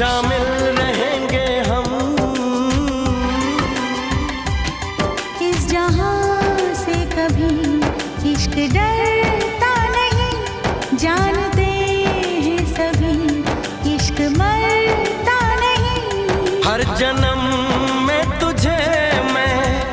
शामिल रहेंगे हम। इस जहां से कभी इश्क डरता नहीं, जानते हैं सभी इश्क मरता नहीं। हर जन्म